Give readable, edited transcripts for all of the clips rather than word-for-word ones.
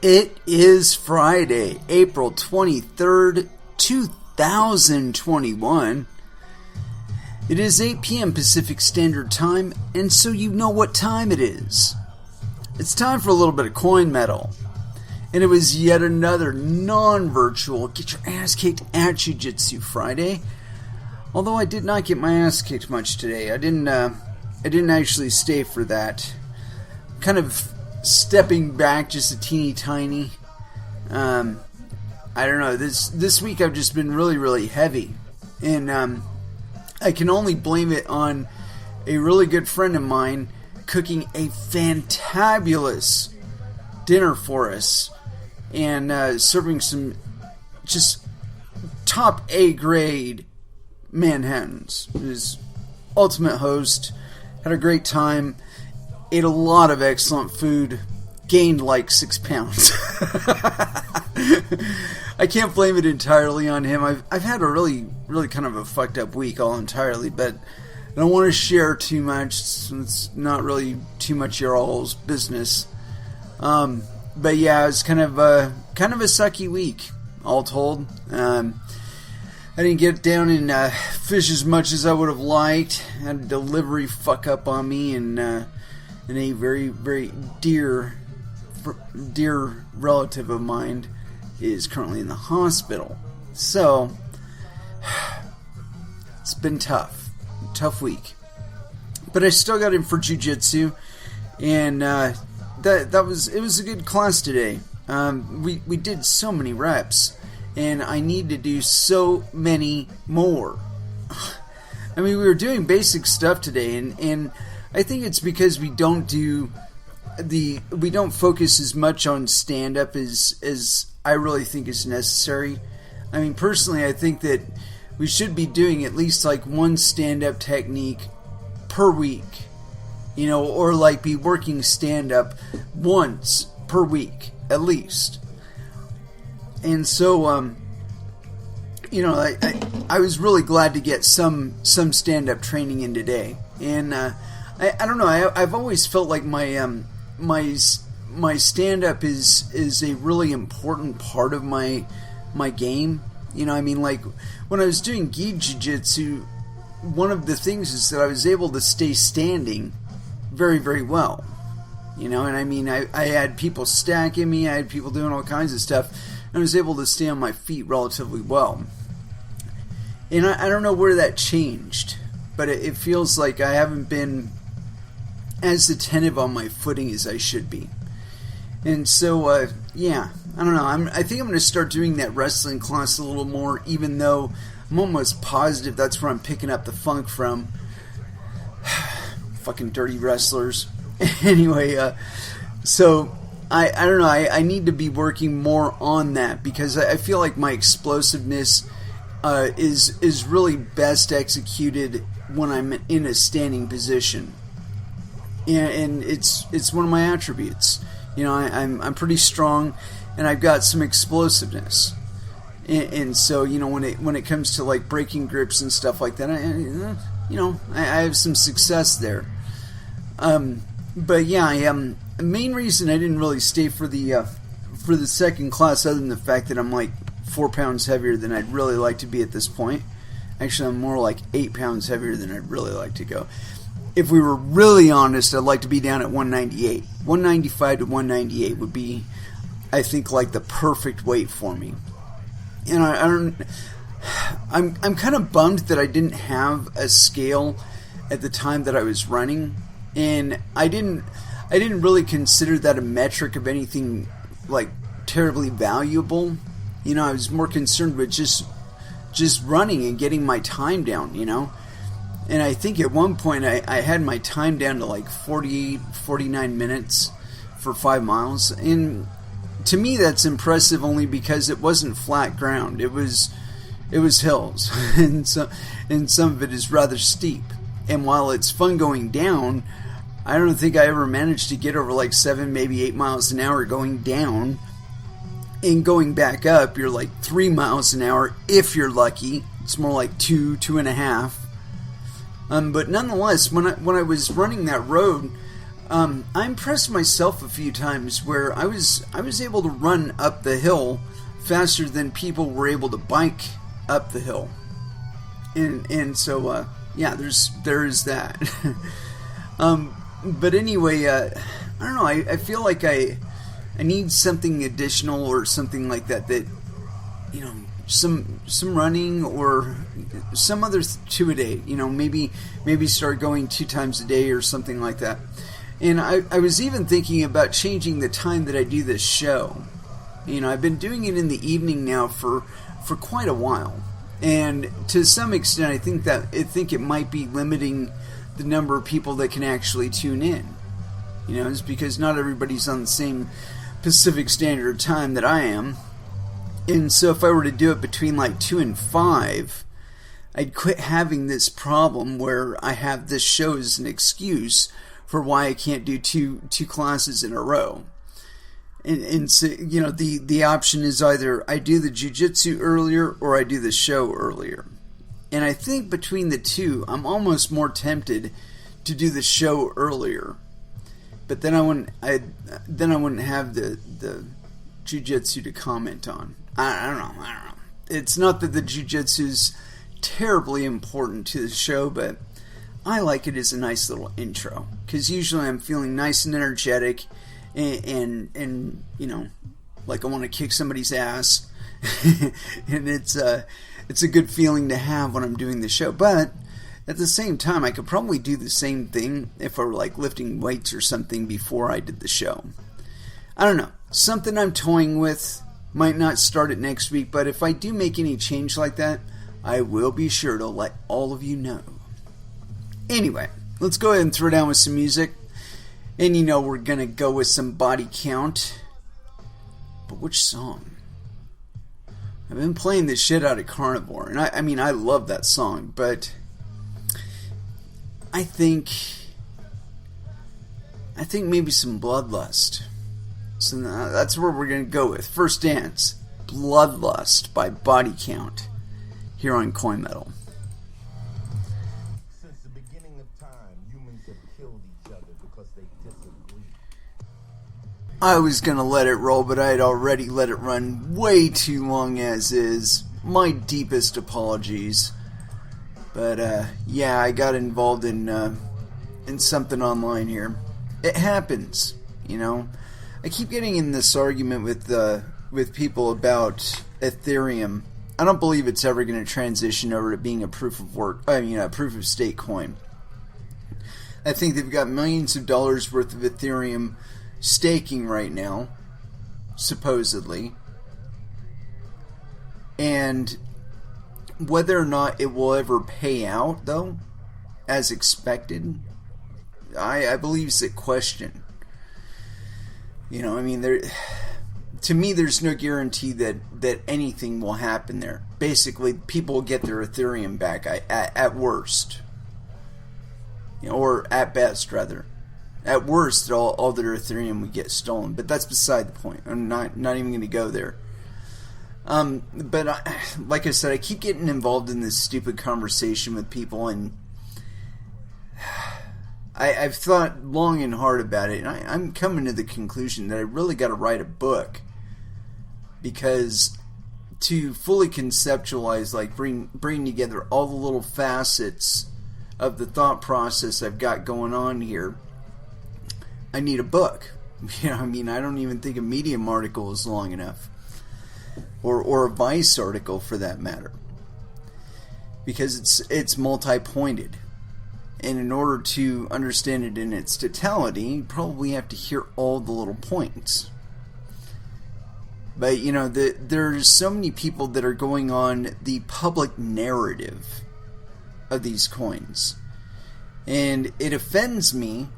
It is Friday, April 23rd, 2021. It is 8 p.m. Pacific Standard Time, and so you know what time it is. It's time for a little bit of coin metal. And it was yet another non-virtual Get Your Ass Kicked at Jiu-Jitsu Friday. Although I did not get my ass kicked much today. I didn't actually stay for that. Kind of stepping back just a teeny tiny. I don't know. This week I've just been really heavy, and I can only blame it on a really good friend of mine cooking a fantabulous dinner for us and serving some just top A grade Manhattans. His ultimate host had a great time. Ate a lot of excellent food. Gained like 6 pounds. I can't blame it entirely on him. I've had a really kind of a fucked up week all entirely, but I don't want to share too much. It's not really too much your all's business. But yeah, it was kind of a sucky week, all told. I didn't get down and fish as much as I would have liked. Had a delivery fuck up on me, and a very dear relative of mine is currently in the hospital. So it's been tough week, but I still got in for jiu-jitsu, and it was a good class today. We did so many reps, and I need to do so many more. I mean, we were doing basic stuff today, and I think it's because we don't focus as much on stand-up as I really think is necessary. I mean, personally, I think that we should be doing at least like one stand-up technique per week, or like be working stand-up once per week at least. And so, I was really glad to get some stand-up training in today, and I don't know. I've always felt like my stand-up is a really important part of my game. I mean, like when I was doing gi jiu-jitsu, one of the things is that I was able to stay standing very well. And I mean, I had people stacking me, I had people doing all kinds of stuff, and I was able to stay on my feet relatively well. And I don't know where that changed, but it feels like I haven't been as attentive on my footing as I should be. And so, yeah, I don't know. I think I'm going to start doing that wrestling class a little more, even though I'm almost positive that's where I'm picking up the funk from. Fucking dirty wrestlers. Anyway, so I don't know. I need to be working more on that, because I feel like my explosiveness is really best executed when I'm in a standing position. And it's one of my attributes. I'm pretty strong, and I've got some explosiveness. And so, when it comes to like breaking grips and stuff like that, I have some success there. But yeah, the main reason I didn't really stay for the second class, other than the fact that I'm like 4 pounds heavier than I'd really like to be at this point. Actually, I'm more like 8 pounds heavier than I'd really like to go. If we were really honest, I'd like to be down at 198. 195 to 198 would be, I think, like the perfect weight for me. And I'm kind of bummed that I didn't have a scale at the time that I was running, and I didn't really consider that a metric of anything like terribly valuable. I was more concerned with just running and getting my time down, And I think at one point I had my time down to like 48, 49 minutes for 5 miles. And to me that's impressive only because it wasn't flat ground. It was hills. and some of it is rather steep. And while it's fun going down, I don't think I ever managed to get over like 7, maybe 8 miles an hour going down. And going back up, you're like 3 miles an hour if you're lucky. It's more like 2.5. But nonetheless, when I was running that road, I impressed myself a few times where I was able to run up the hill faster than people were able to bike up the hill, and so yeah, there is that. But anyway, I don't know. I feel like I need something additional or something like that. That, you know, some running or some other 2 a day. You know, maybe start going 2 times a day or something like that. And I was even thinking about changing the time that I do this show. You know, I've been doing it in the evening now for quite a while, and to some extent, I think it might be limiting the number of people that can actually tune in. You know, it's because not everybody's on the same Pacific Standard Time that I am, and so if I were to do it between like 2 and 5, I'd quit having this problem where I have this show as an excuse for why I can't do two classes in a row. And so, you know, the option is either I do the jiu-jitsu earlier or I do the show earlier. And I think between the two, I'm almost more tempted to do the show earlier. But then I wouldn't have the jiu-jitsu to comment on. I don't know. It's not that the jiu-jitsu is terribly important to the show, but I like it as a nice little intro, because usually I'm feeling nice and energetic, and you know, like I want to kick somebody's ass, and it's a good feeling to have when I'm doing the show. But at the same time, I could probably do the same thing if I were like lifting weights or something before I did the show. I don't know. Something I'm toying with. Might not start it next week, but if I do make any change like that, I will be sure to let all of you know. Anyway, let's go ahead and throw down with some music. And you know we're going to go with some Body Count. But which song? I've been playing the shit out of Carnivore. And I mean, I love that song. But I think maybe some Bloodlust. So that's where we're going to go with. First Dance, Bloodlust by Body Count. Here on Coin Metal. I was going to let it roll, but I had already let it run way too long as is. My deepest apologies. But, yeah, I got involved in something online here. It happens, you know. I keep getting in this argument with people about Ethereum. I don't believe it's ever going to transition over to being a proof of stake coin. I think they've got millions of dollars worth of Ethereum staking right now, supposedly, and whether or not it will ever pay out, though, as expected, I believe is a question. You know, I mean, to me, there's no guarantee that anything will happen there. Basically, people will get their Ethereum back at worst, you know, or at best, rather. At worst, all their Ethereum would get stolen, but that's beside the point. I'm not even going to go there. But like I said, I keep getting involved in this stupid conversation with people, and I've thought long and hard about it, and I'm coming to the conclusion that I really got to write a book, because to fully conceptualize, like bring together all the little facets of the thought process I've got going on here, I need a book. You know, I mean, I don't even think a Medium article is long enough, or a Vice article for that matter, because it's multi-pointed, and in order to understand it in its totality, you probably have to hear all the little points. But you know, there's so many people that are going on the public narrative of these coins, and it offends me,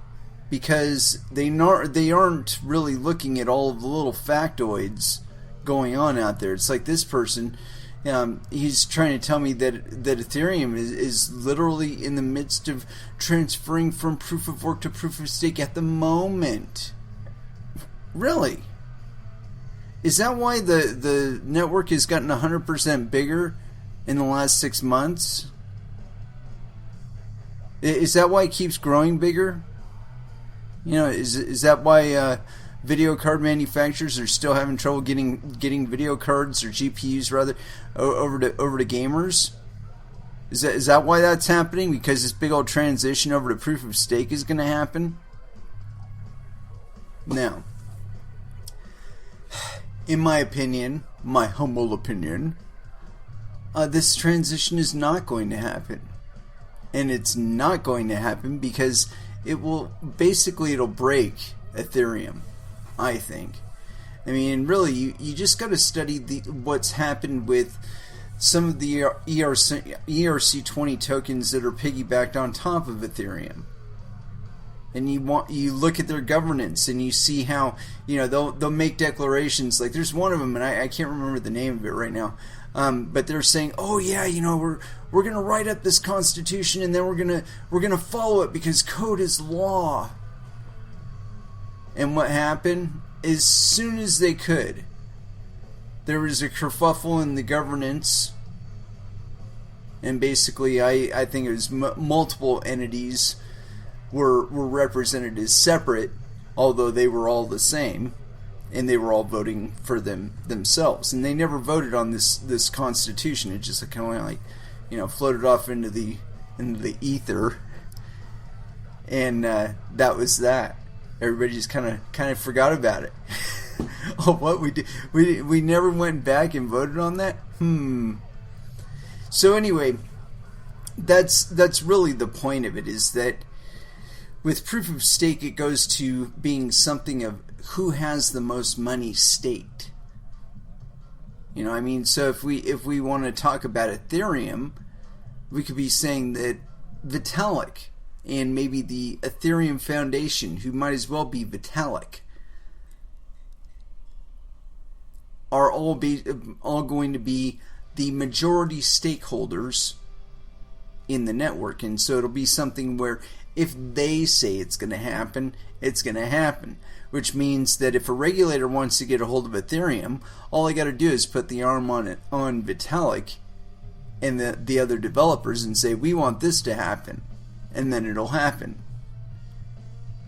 because they aren't really looking at all of the little factoids going on out there. It's like this person, he's trying to tell me that Ethereum is literally in the midst of transferring from proof of work to proof of stake at the moment. Really? Is that why the network has gotten 100% bigger in the last 6 months? Is that why it keeps growing bigger? Is that why video card manufacturers are still having trouble getting video cards, or GPUs rather, over to gamers? Is that why that's happening? Because this big old transition over to proof of stake is going to happen? Now, in my opinion, my humble opinion, this transition is not going to happen. And it's not going to happen because it'll break Ethereum, I think. I mean, really, you just got to study what's happened with some of the ERC20 tokens that are piggybacked on top of Ethereum. And you look at their governance and you see how, they'll make declarations. Like, there's one of them, and I can't remember the name of it right now, but they're saying, oh yeah, we're gonna write up this constitution, and then we're gonna follow it because code is law. And what happened? As soon as they could, there was a kerfuffle in the governance, and basically I think it was multiple entities were represented as separate, although they were all the same, and they were all voting for themselves, and they never voted on this constitution. It just kind of like floated off into the ether, and that was that. Everybody just kind of forgot about it. Oh, what we never went back and voted on that? So anyway, that's really the point of it, is that with proof of stake, it goes to being something of who has the most money staked. So if we want to talk about Ethereum, we could be saying that Vitalik and maybe the Ethereum Foundation, who might as well be Vitalik, are all going to be the majority stakeholders in the network. And so it'll be something where if they say it's going to happen, it's going to happen. Which means that if a regulator wants to get a hold of Ethereum, all I got to do is put the arm on Vitalik and the other developers and say, we want this to happen. And then it'll happen.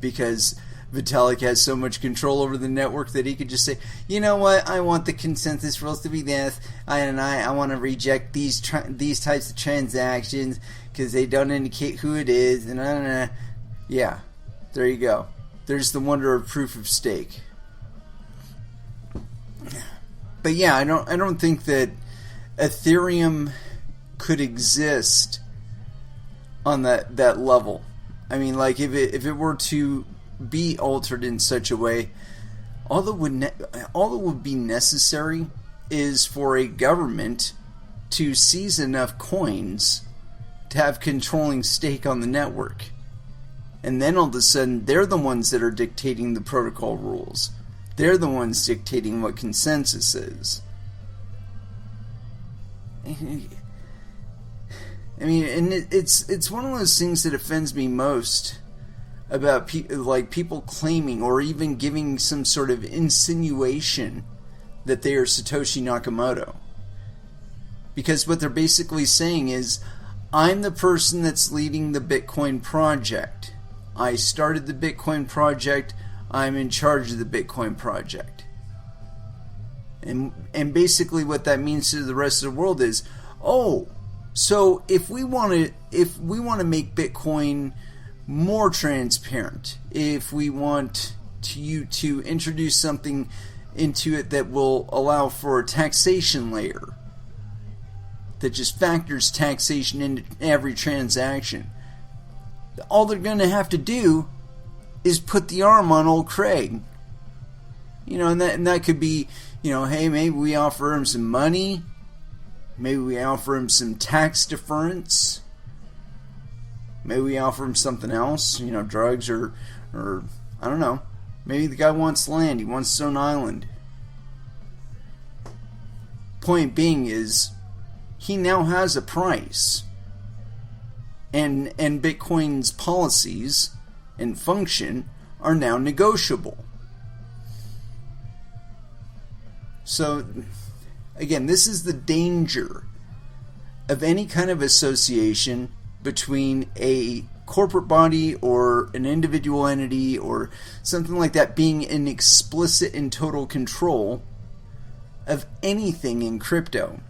Because Vitalik has so much control over the network that he could just say, you know what, I want the consensus rules to be this, and I want to reject these types of transactions because they don't indicate who it is, and yeah, there you go. There's the wonder of proof of stake. But yeah, I don't think that Ethereum could exist on that level. I mean, like, if it were to be altered in such a way, all that would be necessary is for a government to seize enough coins to have controlling stake on the network. And then all of a sudden, they're the ones that are dictating the protocol rules. They're the ones dictating what consensus is. I mean, and it's one of those things that offends me most about people claiming or even giving some sort of insinuation that they are Satoshi Nakamoto. Because what they're basically saying is, I'm the person that's leading the Bitcoin project. I started the Bitcoin project. I'm in charge of the Bitcoin project. And basically what that means to the rest of the world is, oh, so if we want to make Bitcoin more transparent, if we want you to introduce something into it that will allow for a taxation layer that just factors taxation into every transaction, all they're going to have to do is put the arm on old Craig. And that could be, hey, maybe we offer him some money, maybe we offer him some tax deference, maybe we offer him something else, drugs or I don't know. Maybe the guy wants land, he wants his own island. Point being is, he now has a price. And Bitcoin's policies and function are now negotiable. So, again, this is the danger of any kind of association between a corporate body or an individual entity or something like that being in explicit and total control of anything in crypto.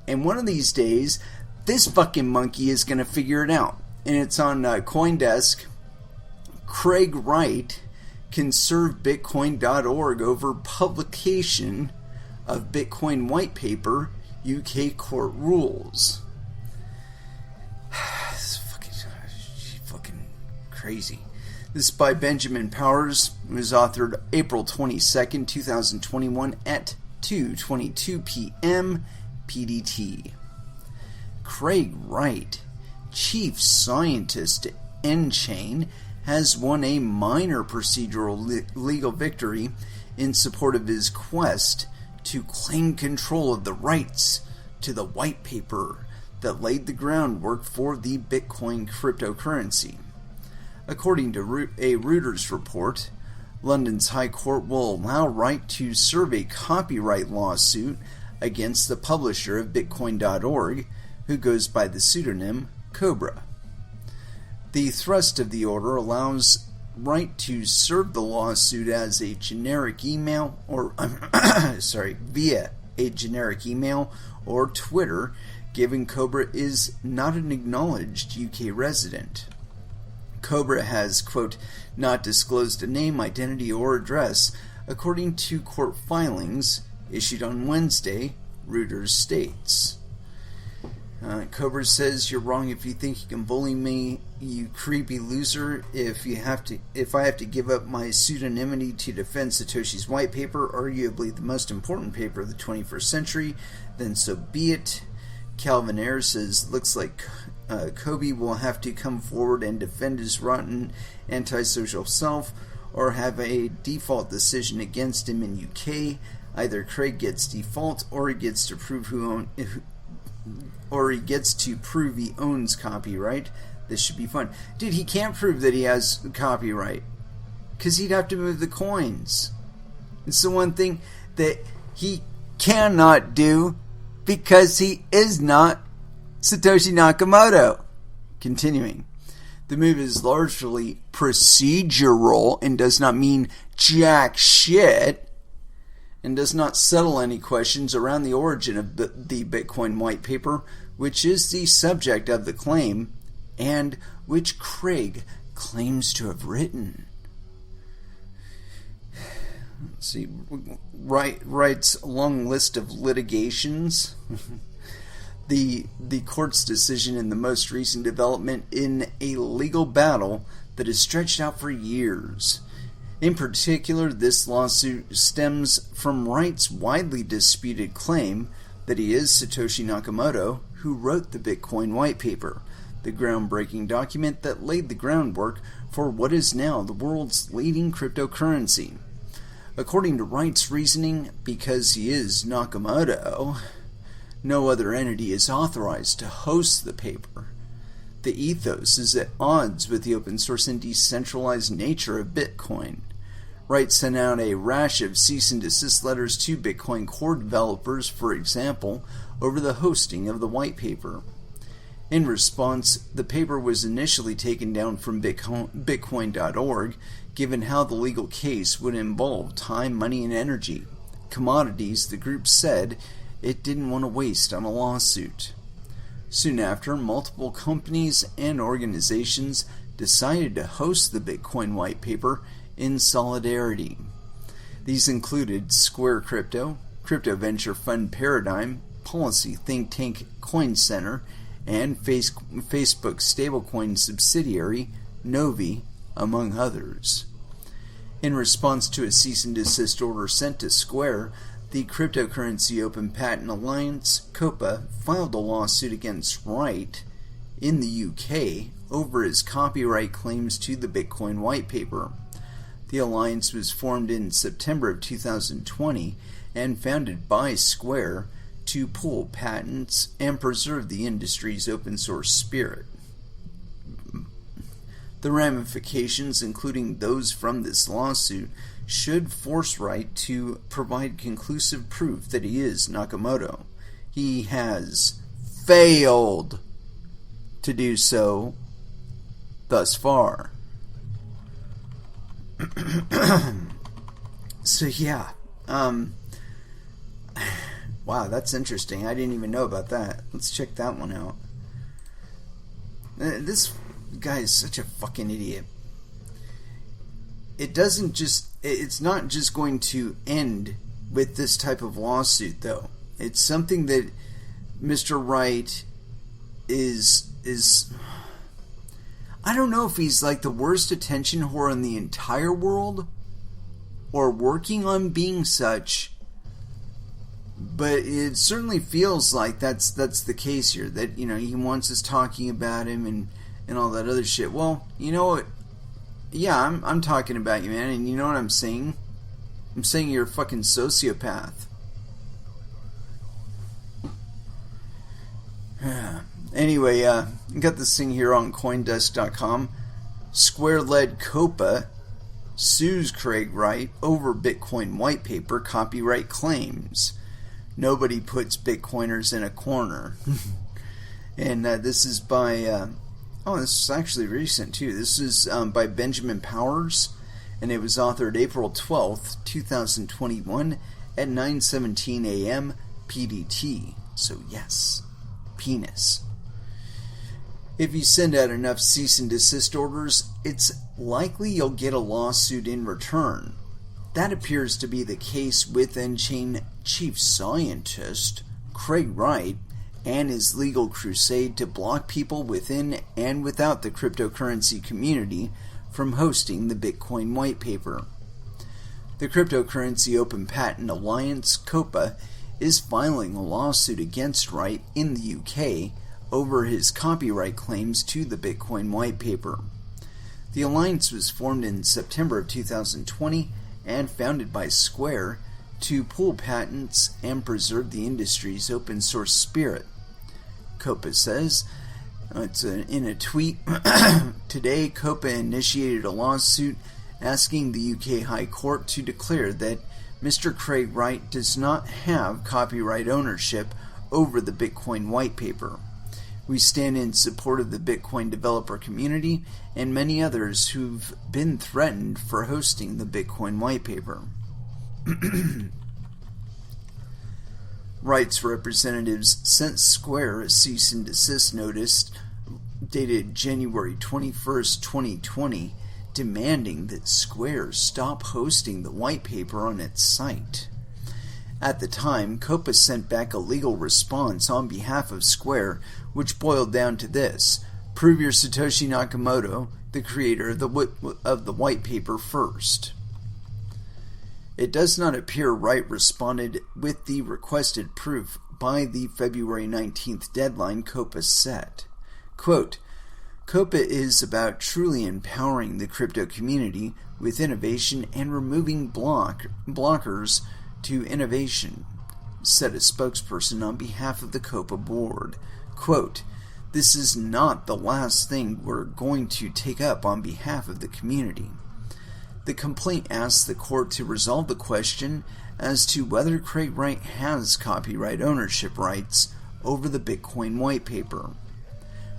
And one of these days, this fucking monkey is going to figure it out. And it's on CoinDesk. Craig Wright can serve Bitcoin.org over publication of Bitcoin white paper, UK court rules. This is fucking crazy. This is by Benjamin Powers. It was authored April 22nd, 2021 at 2:22 p.m. PDT. Craig Wright, chief scientist at nChain, has won a minor procedural legal victory in support of his quest to claim control of the rights to the white paper that laid the groundwork for the Bitcoin cryptocurrency. According to a Reuters report, London's High Court will allow Wright to serve a copyright lawsuit against the publisher of Bitcoin.org, who goes by the pseudonym Cobra. The thrust of the order allows Wright to serve the lawsuit as a generic email or via a generic email or Twitter, given Cobra is not an acknowledged UK resident. Cobra has, quote, not disclosed a name, identity, or address, according to court filings issued on Wednesday, Reuters states. Cobra says, you're wrong if you think you can bully me, you creepy loser. If I have to give up my pseudonymity to defend Satoshi's white paper, arguably the most important paper of the 21st century, then so be it. Calvin Ayre says, looks like Kobe will have to come forward and defend his rotten antisocial self, or have a default decision against him in UK. Either Craig gets default, or he gets to prove he owns copyright. This should be fun. Dude, he can't prove that he has copyright, because he'd have to move the coins. It's the one thing that he cannot do, because he is not Satoshi Nakamoto. Continuing. The move is largely procedural and does not mean jack shit, and does not settle any questions around the origin of the Bitcoin white paper, which is the subject of the claim, and which Craig claims to have written. Let's see. Writes a long list of litigations. The court's decision in the most recent development in a legal battle that has stretched out for years. In particular, this lawsuit stems from Wright's widely disputed claim that he is Satoshi Nakamoto, who wrote the Bitcoin white paper, the groundbreaking document that laid the groundwork for what is now the world's leading cryptocurrency. According to Wright's reasoning, because he is Nakamoto, no other entity is authorized to host the paper. The ethos is at odds with the open source and decentralized nature of Bitcoin. Wright sent out a rash of cease and desist letters to Bitcoin core developers, for example, over the hosting of the white paper. In response, the paper was initially taken down from Bitcoin.org, given how the legal case would involve time, money, and energy, commodities the group said it didn't want to waste on a lawsuit. Soon after, multiple companies and organizations decided to host the Bitcoin white paper in solidarity. These included Square Crypto, crypto venture fund Paradigm, policy think tank Coin Center, and Facebook stablecoin subsidiary Novi, among others. In response to a cease and desist order sent to Square, the Cryptocurrency Open Patent Alliance, COPA, filed a lawsuit against Wright in the UK over his copyright claims to the Bitcoin white paper. The alliance was formed in September of 2020 and founded by Square to pool patents and preserve the industry's open source spirit. The ramifications, including those from this lawsuit, should force Wright to provide conclusive proof that he is Nakamoto. He has failed to do so thus far. So yeah, wow, that's interesting. I didn't even know about that. Let's check that one out. This guy is such a fucking idiot. It's not just going to end with this type of lawsuit, though. It's something that Mr. Wright is I don't know if he's like the worst attention whore in the entire world or working on being such, but it certainly feels like that's the case here, that, you know, he wants us talking about him and all that other shit. Well, you know what? Yeah, I'm talking about you, man, and you know what I'm saying? I'm saying you're a fucking sociopath. Anyway, I got this thing here on Coindesk.com. Square-led Copa sues Craig Wright over Bitcoin white paper copyright claims. Nobody puts Bitcoiners in a corner. And this is by... this is actually recent, too. This is by Benjamin Powers, and it was authored April 12th, 2021 at 9:17 a.m. PDT. So, yes, penis. If you send out enough cease and desist orders, it's likely you'll get a lawsuit in return. That appears to be the case with Enchain chief scientist Craig Wright and his legal crusade to block people within and without the cryptocurrency community from hosting the Bitcoin white paper. The Cryptocurrency Open Patent Alliance, COPA, is filing a lawsuit against Wright in the UK over his copyright claims to the Bitcoin white paper. The alliance was formed in September of 2020 and founded by Square to pool patents and preserve the industry's open source spirit. COPA says, in a tweet, today COPA initiated a lawsuit asking the UK High Court to declare that Mr. Craig Wright does not have copyright ownership over the Bitcoin white paper. We stand in support of the Bitcoin developer community and many others who've been threatened for hosting the Bitcoin white paper. Wright's representatives sent Square a cease and desist notice dated January 21st, 2020, demanding that Square stop hosting the white paper on its site. At the time, COPA sent back a legal response on behalf of Square, which boiled down to this: prove you're Satoshi Nakamoto, the creator of the white paper, first. It does not appear Wright responded with the requested proof by the February 19th deadline COPA set. Quote, COPA is about truly empowering the crypto community with innovation and removing blockers to innovation, said a spokesperson on behalf of the COPA board. Quote, this is not the last thing we're going to take up on behalf of the community. The complaint asks the court to resolve the question as to whether Craig Wright has copyright ownership rights over the Bitcoin white paper.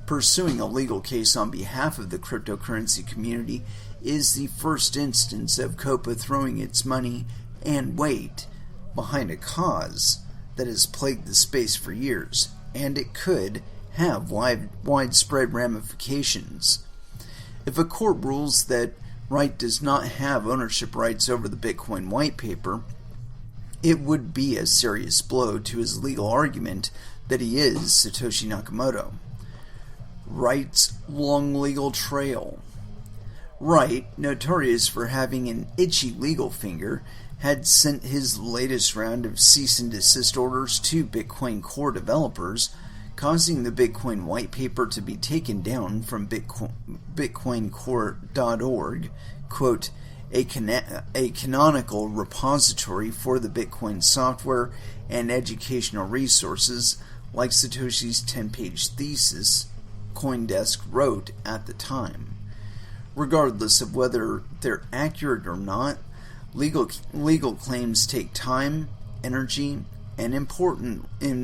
Pursuing a legal case on behalf of the cryptocurrency community is the first instance of COPA throwing its money and weight behind a cause that has plagued the space for years, and it could have widespread ramifications. If a court rules that Wright does not have ownership rights over the Bitcoin white paper, it would be a serious blow to his legal argument that he is Satoshi Nakamoto. Wright's long legal trail. Wright, notorious for having an itchy legal finger, had sent his latest round of cease and desist orders to Bitcoin Core developers, causing the Bitcoin white paper to be taken down from bitcoincore.org, quote, a canonical repository for the Bitcoin software and educational resources like Satoshi's 10-page thesis, CoinDesk wrote at the time. Regardless of whether they're accurate or not, legal claims take time, energy, and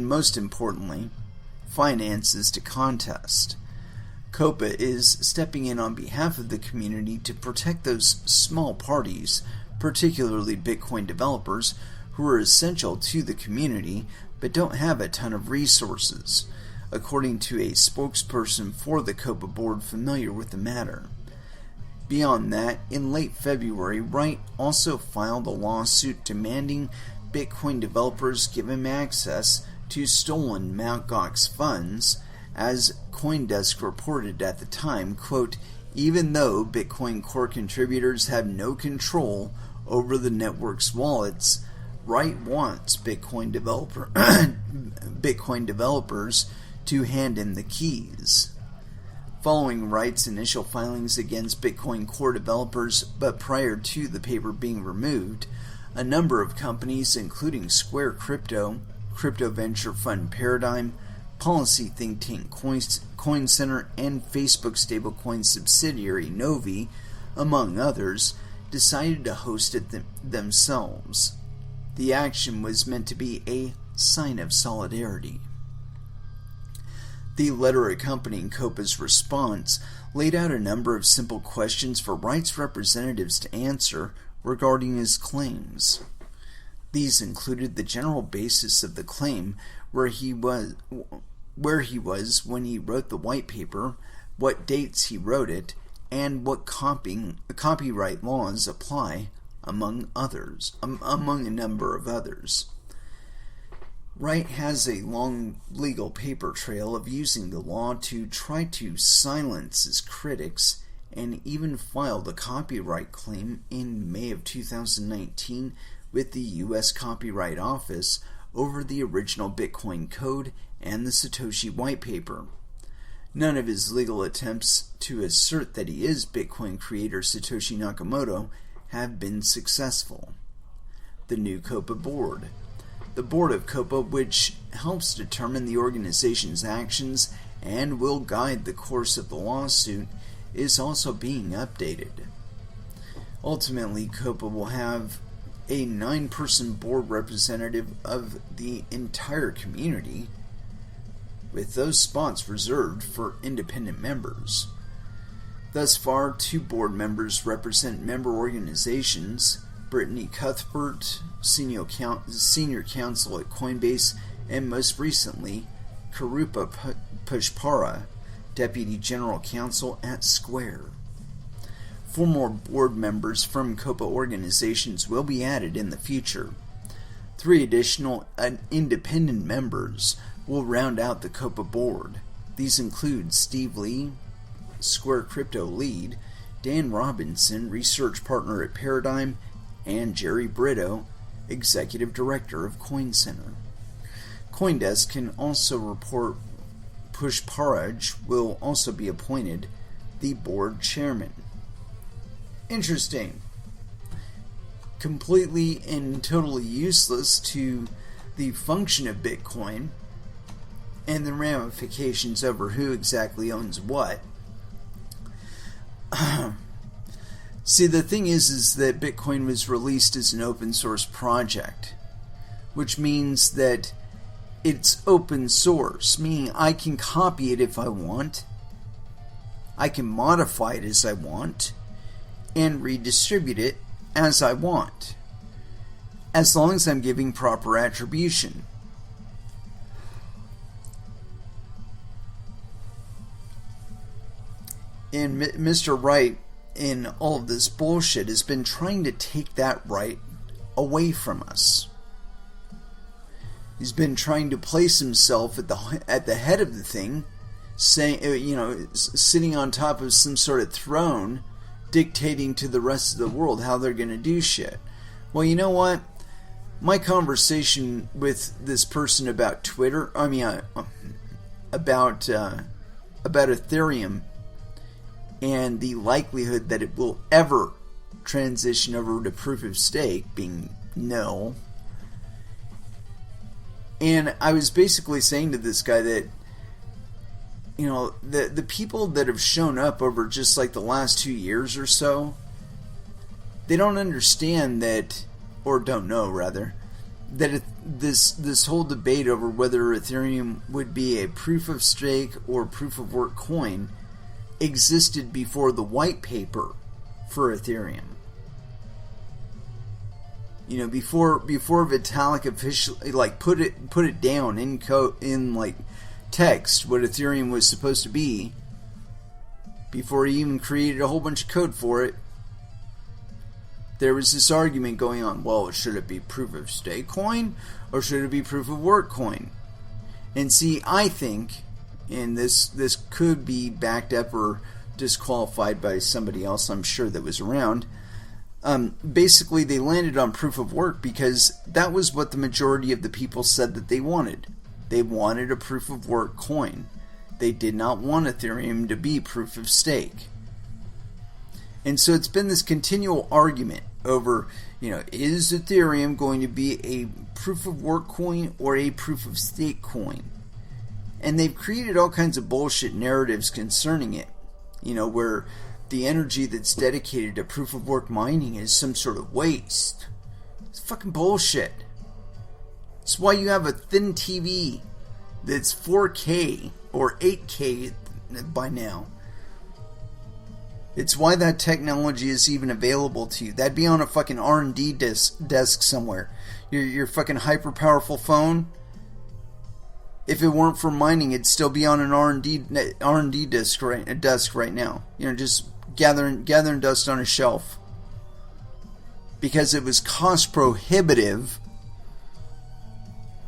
most importantly, finances to contest. COPA is stepping in on behalf of the community to protect those small parties, particularly Bitcoin developers, who are essential to the community but don't have a ton of resources, according to a spokesperson for the COPA board familiar with the matter. Beyond that, in late February, Wright also filed a lawsuit demanding Bitcoin developers give him access to stolen Mt. Gox funds, as CoinDesk reported at the time, quote, even though Bitcoin core contributors have no control over the network's wallets, Wright wants Bitcoin developers to hand him the keys. Following Wright's initial filings against Bitcoin core developers, but prior to the paper being removed, a number of companies, including Square Crypto, crypto venture fund Paradigm, policy think tank Coin Center, and Facebook stablecoin subsidiary Novi, among others, decided to host it themselves. The action was meant to be a sign of solidarity. The letter accompanying COPA's response laid out a number of simple questions for Wright's representatives to answer regarding his claims. These included the general basis of the claim, where he was when he wrote the white paper, what dates he wrote it, and what copyright laws apply, among a number of others. Wright has a long legal paper trail of using the law to try to silence his critics, and even filed a copyright claim in May of 2019 with the U.S. Copyright Office over the original Bitcoin code and the Satoshi white paper. None of his legal attempts to assert that he is Bitcoin creator Satoshi Nakamoto have been successful. The new COPA board. The board of COPA, which helps determine the organization's actions and will guide the course of the lawsuit, is also being updated. Ultimately, COPA will have a 9-person board representative of the entire community, with those spots reserved for independent members. Thus far, 2 board members represent member organizations: Brittany Cuthbert, senior counsel at Coinbase, and most recently, Karupa Pushpara, deputy general counsel at Square. 4 more board members from COPA organizations will be added in the future. 3 additional independent members will round out the COPA board. These include Steve Lee, Square Crypto lead, Dan Robinson, research partner at Paradigm, and Jerry Brito, executive director of Coin Center. CoinDesk can also report Pushparaj will also be appointed the board chairman. Interesting. Completely and totally useless to the function of Bitcoin and the ramifications over who exactly owns what. See, the thing is that Bitcoin was released as an open source project, which means that it's open source, meaning I can copy it if I want, I can modify it as I want, and redistribute it as I want, as long as I'm giving proper attribution. And Mr. Wright, in all of this bullshit, has been trying to take that right away from us. He's been trying to place himself at the head of the thing, saying, sitting on top of some sort of throne, dictating to the rest of the world how they're going to do shit. Well, you know what? My conversation with this person about about Ethereum and the likelihood that it will ever transition over to proof of stake being nil. And I was basically saying to this guy that, the people that have shown up over just like the last 2 years or so, they don't understand that, or don't know rather, that this whole debate over whether Ethereum would be a proof of stake or proof of work coin existed before the white paper for Ethereum. You know, before Vitalik officially put it down in text what Ethereum was supposed to be, before he even created a whole bunch of code for it, there was this argument going on. Well, should it be proof of stake coin or should it be proof of work coin? And see, I think, and this could be backed up or disqualified by somebody else I'm sure that was around. Basically, they landed on proof of work because that was what the majority of the people said that they wanted. They wanted a proof of work coin. They did not want Ethereum to be proof of stake. And so it's been this continual argument over, is Ethereum going to be a proof of work coin or a proof of stake coin? And they've created all kinds of bullshit narratives concerning it, where the energy that's dedicated to proof of work mining is some sort of waste. It's fucking bullshit. It's why you have a thin TV that's 4K or 8K by now. It's why that technology is even available to you. That'd be on a fucking R&D desk somewhere. Your fucking hyper powerful phone. If it weren't for mining, it'd still be on an R&D desk right now. Just gathering dust on a shelf. Because it was cost prohibitive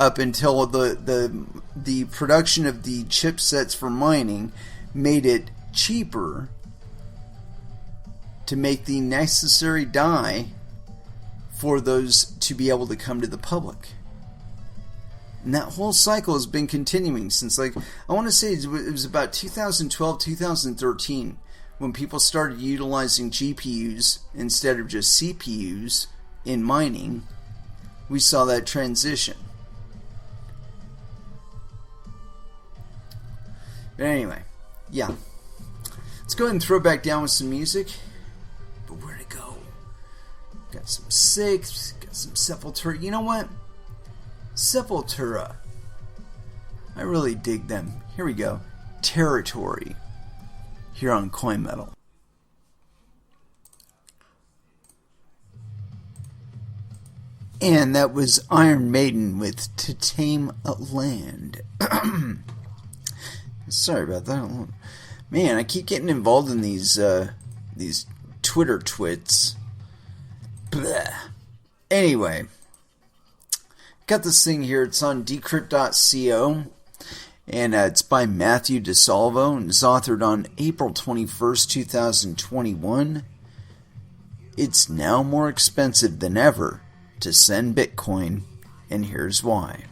up until the production of the chipsets for mining made it cheaper to make the necessary die for those to be able to come to the public. And that whole cycle has been continuing since, I want to say it was about 2012, 2013 when people started utilizing GPUs instead of just CPUs in mining. We saw that transition. But anyway, yeah. Let's go ahead and throw back down with some music. But where'd it go? Got some Six, got some Sepultura. You know what? Sepultura. I really dig them. Here we go. Territory. Here on Coin Metal. And that was Iron Maiden with To Tame a Land. Sorry about that. Man, I keep getting involved in these Twitter twits. Blah. Anyway, got this thing here. It's on decrypt.co, and it's by Matthew DeSalvo, and it's authored on April 21st, 2021. It's now more expensive than ever to send Bitcoin, and here's why.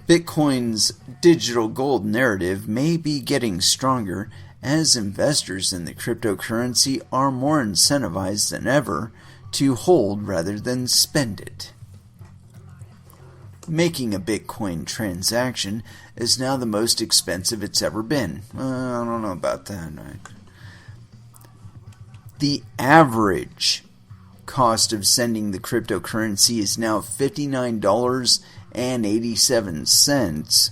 Bitcoin's digital gold narrative may be getting stronger as investors in the cryptocurrency are more incentivized than ever to hold rather than spend it. Making a Bitcoin transaction is now the most expensive it's ever been. I don't know about that. The average cost of sending the cryptocurrency is now $59.87,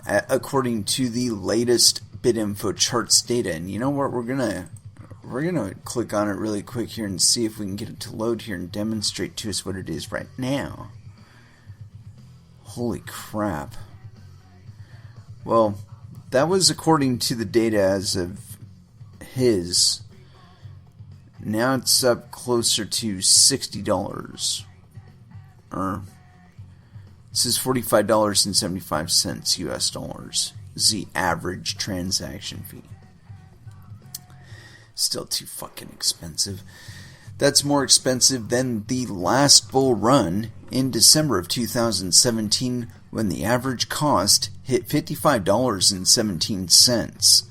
according to the latest BitInfo charts data. And you know what? We're gonna click on it really quick here and see if we can get it to load here and demonstrate to us what it is right now. Holy crap. Well, that was according to the data as of his. Now it's up closer to $60. Or it says $45.75 US dollars is the average transaction fee. Still too fucking expensive. That's more expensive than the last bull run in December of 2017 when the average cost hit $55.17.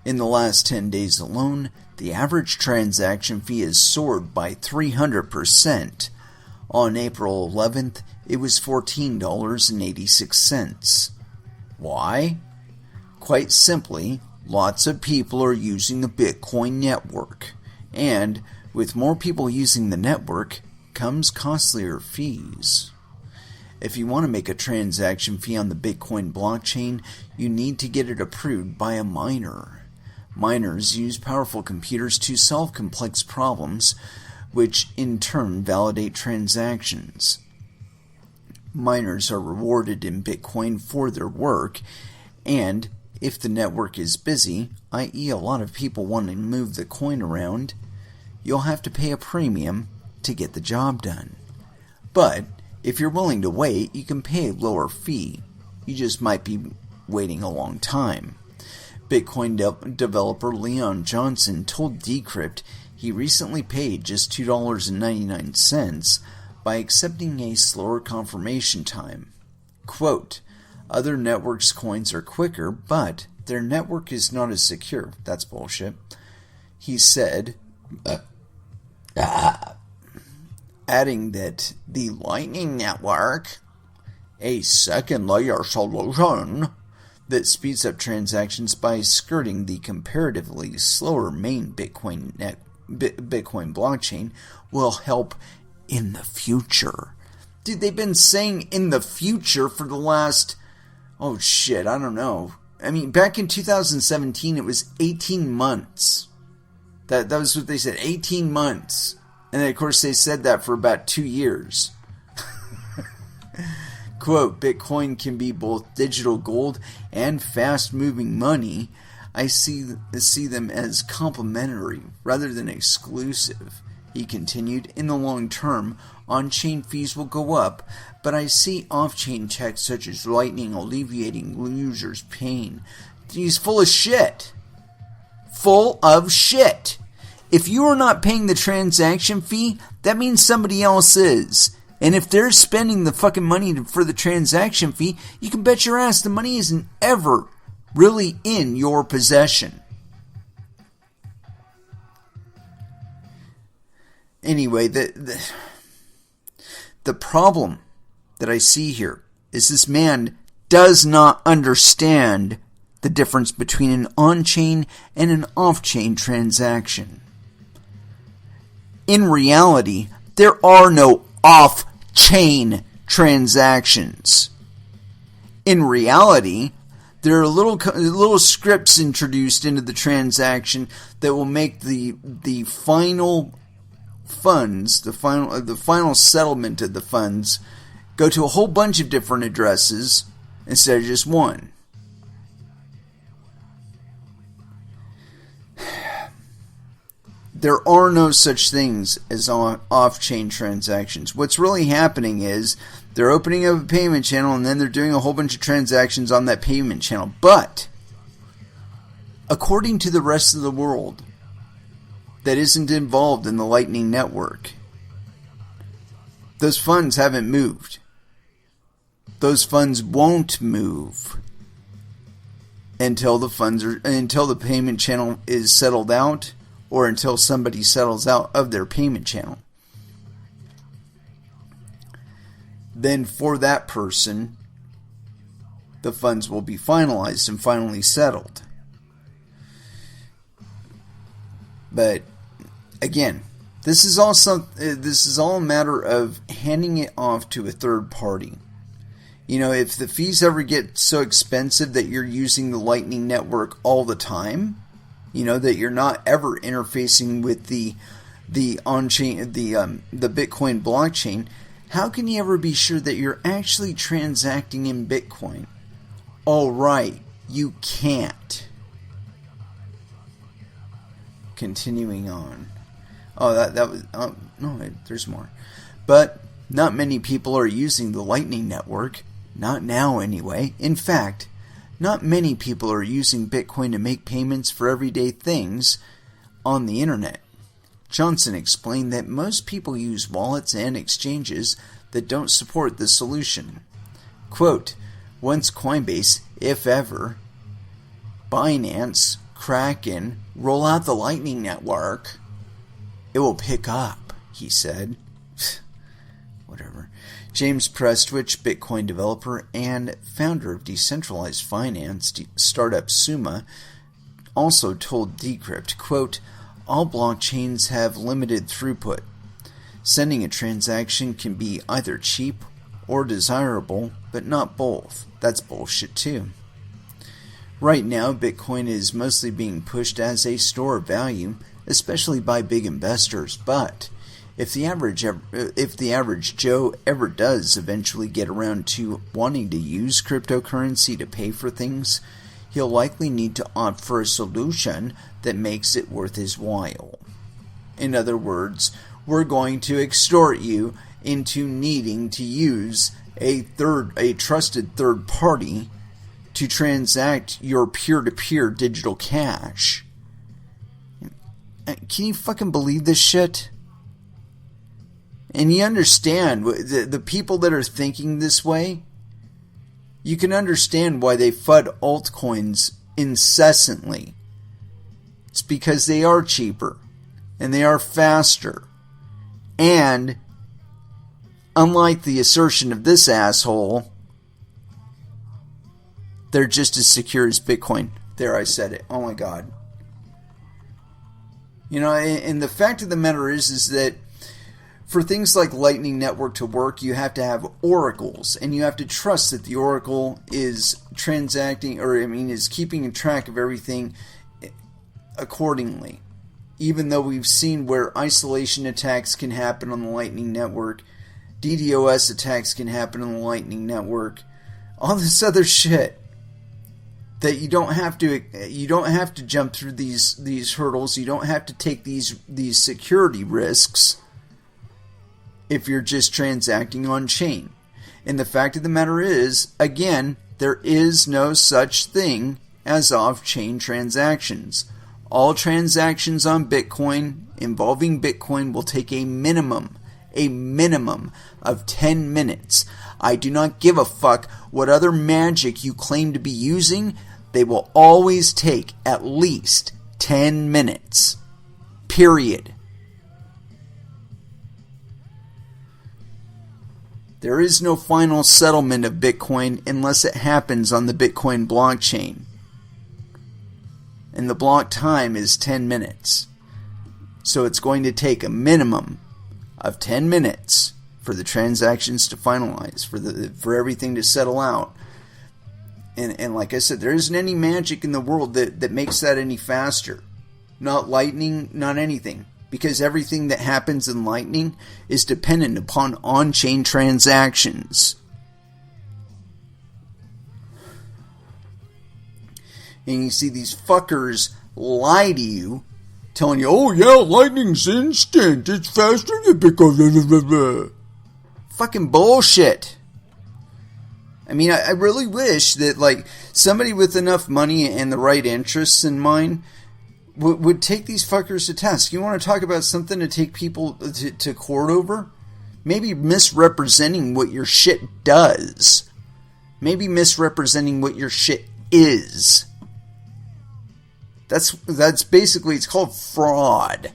In the last 10 days alone, the average transaction fee has soared by 300%. On April 11th, it was $14.86. Why? Quite simply, lots of people are using the Bitcoin network, and with more people using the network comes costlier fees. If you want to make a transaction fee on the Bitcoin blockchain, you need to get it approved by a miner. Miners use powerful computers to solve complex problems, which in turn validate transactions. Miners are rewarded in Bitcoin for their work, and if the network is busy, i.e. a lot of people want to move the coin around, you'll have to pay a premium to get the job done. But if you're willing to wait, you can pay a lower fee. You just might be waiting a long time. Bitcoin developer Leon Johnson told Decrypt he recently paid just $2.99 by accepting a slower confirmation time. Quote, other networks' coins are quicker, but their network is not as secure. That's bullshit. He said, adding that the Lightning Network, a second-layer solution that speeds up transactions by skirting the comparatively slower main Bitcoin blockchain, will help in the future. Dude, they've been saying in the future for the last, I don't know. I mean, back in 2017, it was 18 months. That was what they said, 18 months. And then, of course, they said that for about 2 years. Quote, Bitcoin can be both digital gold and fast-moving money. I see them as complementary rather than exclusive. He continued, in the long term, on-chain fees will go up, but I see off-chain tech such as Lightning alleviating users' pain. He's full of shit. Full of shit. If you are not paying the transaction fee, that means somebody else is. And if they're spending the fucking money for the transaction fee, you can bet your ass the money isn't ever really in your possession. Anyway, the problem that I see here is this man does not understand the difference between an on-chain and an off-chain transaction. In reality, there are no off-chain transactions. In reality, there are little scripts introduced into the transaction that will make the final funds, the final settlement of the funds, go to a whole bunch of different addresses instead of just one. There are no such things as off-chain transactions. What's really happening is they're opening up a payment channel and then they're doing a whole bunch of transactions on that payment channel. But according to the rest of the world that isn't involved in the Lightning Network, those funds haven't moved. Those funds won't move until the payment channel is settled out, or until somebody settles out of their payment channel. Then for that person, the funds will be finalized and finally settled. But again, this is all a matter of handing it off to a third party. You know, if the fees ever get so expensive that you're using the Lightning Network all the time, you know, that you're not ever interfacing with the on-chain, the Bitcoin blockchain, how can you ever be sure that you're actually transacting in Bitcoin? All right, you can't. Continuing on. Oh, that was... Oh, no, there's more. But not many people are using the Lightning Network. Not now, anyway. In fact, not many people are using Bitcoin to make payments for everyday things on the internet. Johnson explained that most people use wallets and exchanges that don't support this solution. Quote, once Coinbase, if ever, Binance, Kraken roll out the Lightning Network, it will pick up, he said. Whatever. James Prestwich, Bitcoin developer and founder of decentralized finance startup Summa, also told Decrypt, quote, all blockchains have limited throughput. Sending a transaction can be either cheap or desirable, but not both. That's bullshit too. Right now, Bitcoin is mostly being pushed as a store of value, especially by big investors, but if the average Joe ever does eventually get around to wanting to use cryptocurrency to pay for things, he'll likely need to opt for a solution that makes it worth his while. In other words, we're going to extort you into needing to use a trusted third party to transact your peer-to-peer digital cash. Can you fucking believe this shit? And you understand, the people that are thinking this way, you can understand why they FUD altcoins incessantly. It's because they are cheaper, and they are faster, and unlike the assertion of this asshole, they're just as secure as Bitcoin. There, I said it. Oh my God. You know, and the fact of the matter is that for things like Lightning Network to work, you have to have oracles, and you have to trust that the oracle is is keeping track of everything accordingly. Even though we've seen where isolation attacks can happen on the Lightning Network, DDoS attacks can happen on the Lightning Network, all this other shit that you don't have to jump through these hurdles, you don't have to take these security risks if you're just transacting on chain. And the fact of the matter is, again, there is no such thing as off-chain transactions. All transactions on Bitcoin involving Bitcoin will take a minimum of 10 minutes. I do not give a fuck what other magic you claim to be using. They will always take at least 10 minutes. Period. There is no final settlement of Bitcoin unless it happens on the Bitcoin blockchain. And the block time is 10 minutes. So it's going to take a minimum of 10 minutes for the transactions to finalize, for everything to settle out. And like I said, there isn't any magic in the world that makes that any faster. Not Lightning, not anything. Because everything that happens in Lightning is dependent upon on-chain transactions. And you see these fuckers lie to you, telling you, oh yeah, Lightning's instant, it's faster than Bitcoin. Fucking bullshit. I mean, I really wish that, like, somebody with enough money and the right interests in mind would take these fuckers to task. You want to talk about something to take people to court over? Maybe misrepresenting what your shit does. Maybe misrepresenting what your shit is. That's basically, it's called fraud.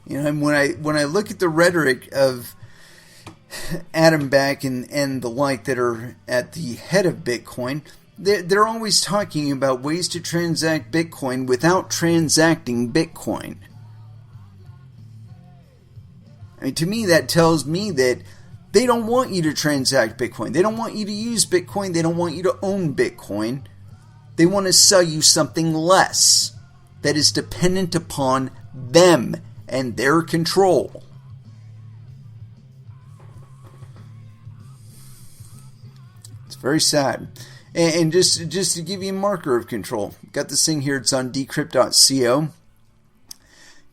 You know, and when I look at the rhetoric of Adam Back and the like that are at the head of Bitcoin, they're always talking about ways to transact Bitcoin without transacting Bitcoin. I mean, to me, that tells me that they don't want you to transact Bitcoin. They don't want you to use Bitcoin. They don't want you to own Bitcoin. They want to sell you something less that is dependent upon them and their control. It's very sad. And just to give you a marker of control, got this thing here, it's on decrypt.co.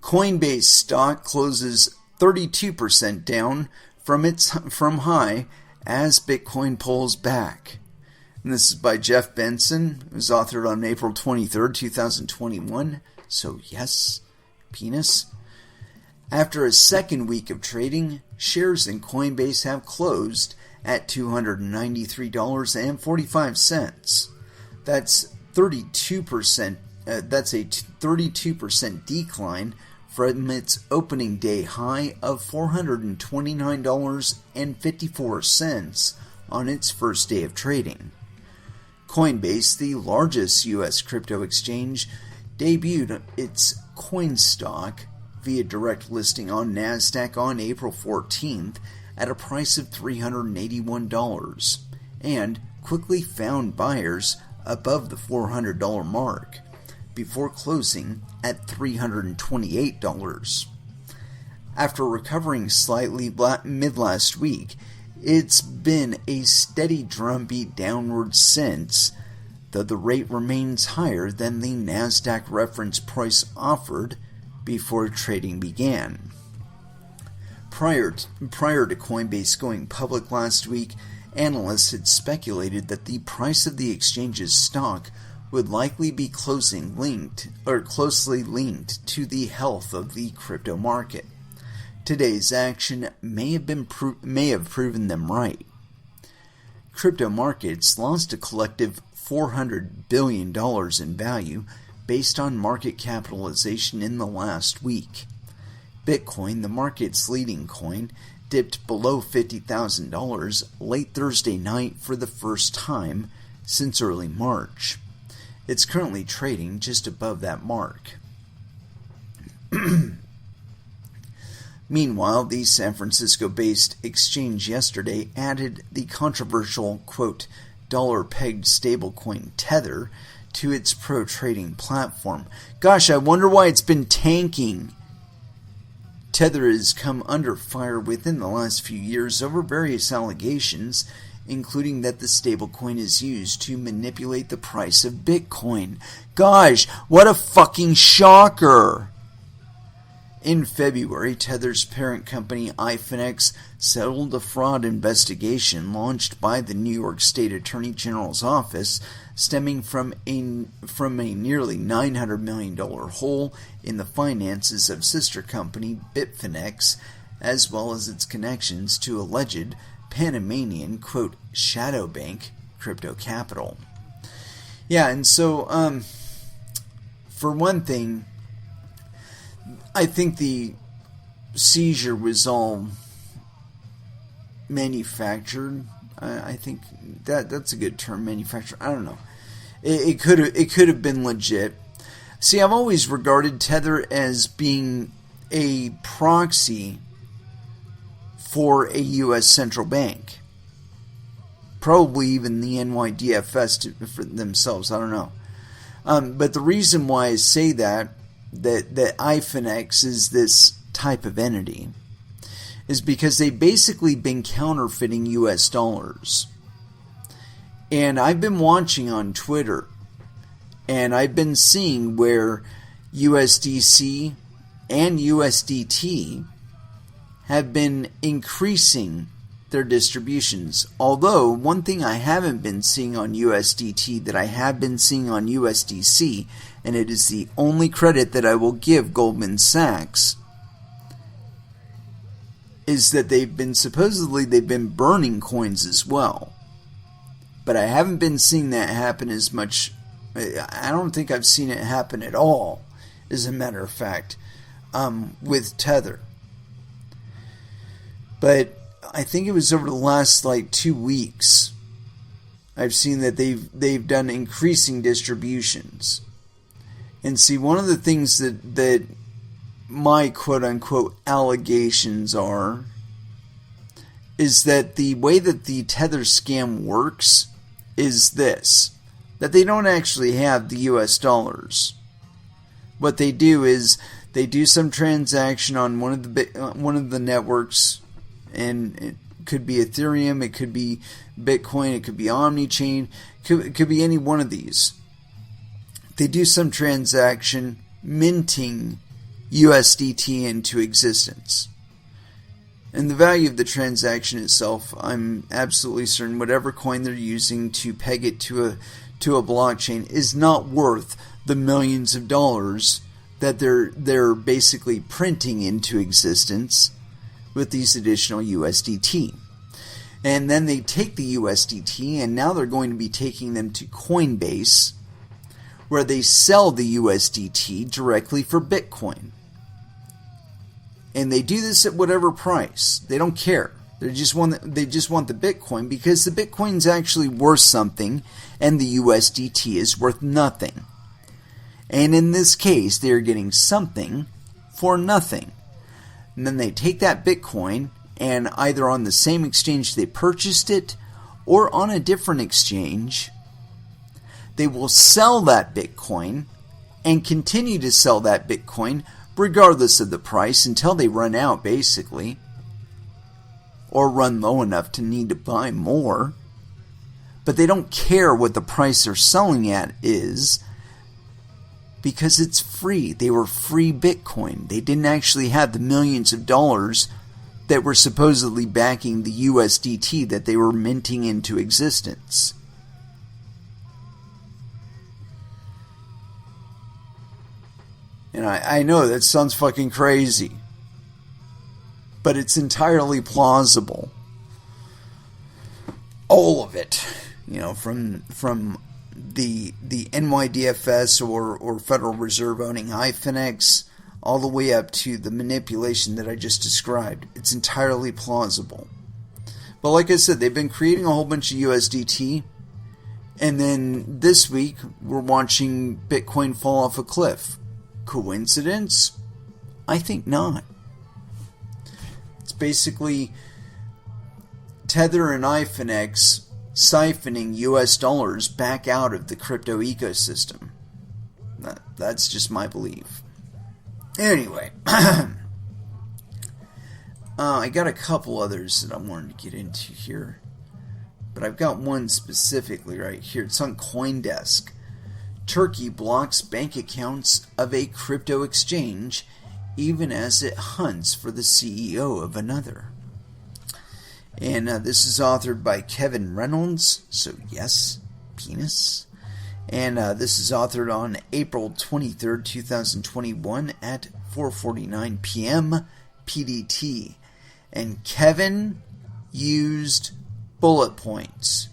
Coinbase stock closes 32% down from high as Bitcoin pulls back. And this is by Jeff Benson. It was authored on April 23rd, 2021. So yes, penis. After a second week of trading, shares in Coinbase have closed at $293.45. That's 32%. That's a 32% decline from its opening day high of $429.54 on its first day of trading. Coinbase, the largest U.S. crypto exchange, debuted its coin stock via direct listing on NASDAQ on April 14th at a price of $381 and quickly found buyers above the $400 mark before closing at $328. After recovering slightly mid-last week, it's been a steady drumbeat downward since, though the rate remains higher than the NASDAQ reference price offered before trading began. Prior to Coinbase going public last week, analysts had speculated that the price of the exchange's stock would likely be closely linked to the health of the crypto market. Today's action may have proven them right. Crypto markets lost a collective $400 billion in value based on market capitalization in the last week. Bitcoin, the market's leading coin, dipped below $50,000 late Thursday night for the first time since early March. It's currently trading just above that mark. Meanwhile, the San Francisco-based exchange yesterday added the controversial, quote, dollar-pegged stablecoin Tether to its pro-trading platform. Gosh, I wonder why it's been tanking. Tether has come under fire within the last few years over various allegations, including that the stablecoin is used to manipulate the price of Bitcoin. Gosh, what a fucking shocker! In February, Tether's parent company Ifinex settled a fraud investigation launched by the New York State Attorney General's office, stemming from a nearly $900 million hole in the finances of sister company Bitfinex, as well as its connections to alleged Panamanian, quote, shadow bank crypto capital. Yeah, and so, for one thing, I think the seizure was all manufactured. I think that's a good term, manufactured. I don't know. It could have been legit. See, I've always regarded Tether as being a proxy for a U.S. central bank. Probably even the NYDFS for themselves. I don't know. But the reason why I say that Ifinex is this type of entity is because they've basically been counterfeiting US dollars. And I've been watching on Twitter, and I've been seeing where USDC and USDT have been increasing their distributions. Although, one thing I haven't been seeing on USDT that I have been seeing on USDC, and it is the only credit that I will give Goldman Sachs, is that they've been burning coins as well. But I haven't been seeing that happen as much. I don't think I've seen it happen at all, as a matter of fact, with Tether. But I think it was over the last 2 weeks, I've seen that they've done increasing distributions. And see, one of the things that my quote-unquote allegations is that the way that the Tether scam works is this, that they don't actually have the US dollars. What they do is they do some transaction on one of the networks, and it could be Ethereum, it could be Bitcoin, it could be Omnichain, it could be any one of these. They do some transaction minting USDT into existence. And the value of the transaction itself, I'm absolutely certain whatever coin they're using to peg it to a blockchain is not worth the millions of dollars that they're basically printing into existence with these additional USDT. And then they take the USDT, and now they're going to be taking them to Coinbase, where they sell the USDT directly for Bitcoin. And they do this at whatever price. They don't care. They just want the Bitcoin, because the Bitcoin's actually worth something and the USDT is worth nothing. And in this case, they're getting something for nothing. And then they take that Bitcoin and either on the same exchange they purchased it or on a different exchange, they will sell that Bitcoin and continue to sell that Bitcoin regardless of the price until they run out, basically, or run low enough to need to buy more. But they don't care what the price they're selling at is, because it's free. They were free Bitcoin. They didn't actually have the millions of dollars that were supposedly backing the USDT that they were minting into existence. And I know that sounds fucking crazy, but it's entirely plausible. All of it, from the NYDFS or Federal Reserve owning Hyphenex, all the way up to the manipulation that I just described. It's entirely plausible. But like I said, they've been creating a whole bunch of USDT, and then this week we're watching Bitcoin fall off a cliff. Coincidence? I think not. It's basically Tether and Hyphenex siphoning US dollars back out of the crypto ecosystem. That's just my belief. Anyway, I got a couple others that I wanted to get into here, but I've got one specifically right here. It's on CoinDesk. Turkey blocks bank accounts of a crypto exchange even as it hunts for the CEO of another. And this is authored by Kevin Reynolds, so yes, penis. And this is authored on April 23rd, 2021 at 4:49 p.m. PDT. And Kevin used bullet points.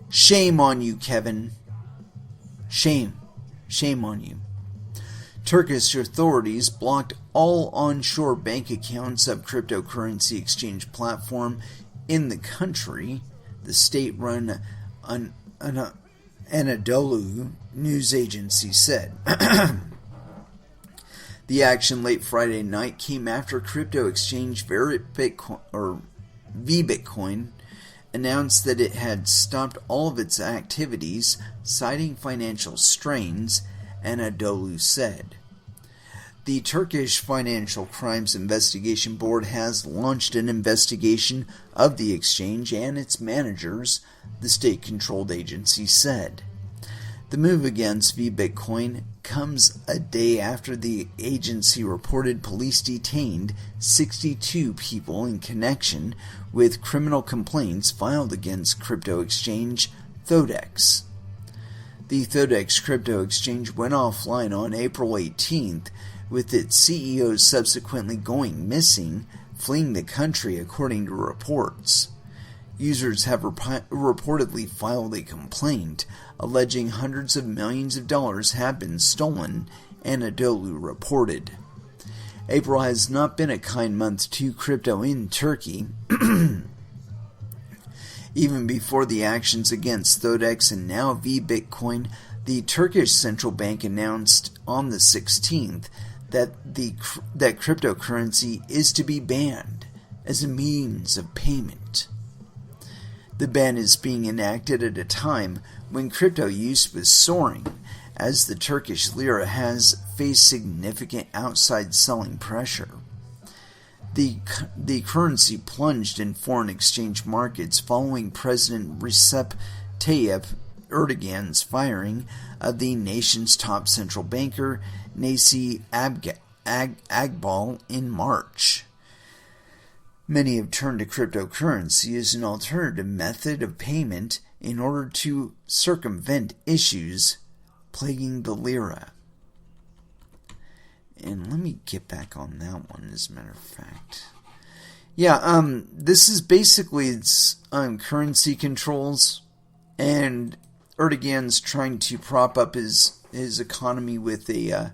Shame on you, Kevin. Shame. Shame on you. Turkish authorities blocked all onshore bank accounts of cryptocurrency exchange platform in the country, the state-run Anadolu news agency said. The action late Friday night came after crypto exchange vBitcoin announced that it had stopped all of its activities, citing financial strains, Anadolu said. The Turkish Financial Crimes Investigation Board has launched an investigation of the exchange and its managers, the state-controlled agency said. The move against vBitcoin comes a day after the agency reported police detained 62 people in connection with criminal complaints filed against crypto exchange Thodex. The Thodex crypto exchange went offline on April 18th, with its CEO subsequently going missing, fleeing the country according to reports. Users have reportedly filed a complaint alleging hundreds of millions of dollars have been stolen, Anadolu reported. April has not been a kind month to crypto in Turkey. Even before the actions against Thodex and now vBitcoin, the Turkish central bank announced on the 16th that cryptocurrency is to be banned as a means of payment. The ban is being enacted at a time when crypto use was soaring, as the Turkish lira has faced significant outside selling pressure. The currency plunged in foreign exchange markets following President Recep Tayyip Erdogan's firing of the nation's top central banker, Nasi Agbal, in March. Many have turned to cryptocurrency as an alternative method of payment in order to circumvent issues plaguing the lira. And let me get back on that one, as a matter of fact. Yeah, this is basically its currency controls, and Erdogan's trying to prop up his economy with a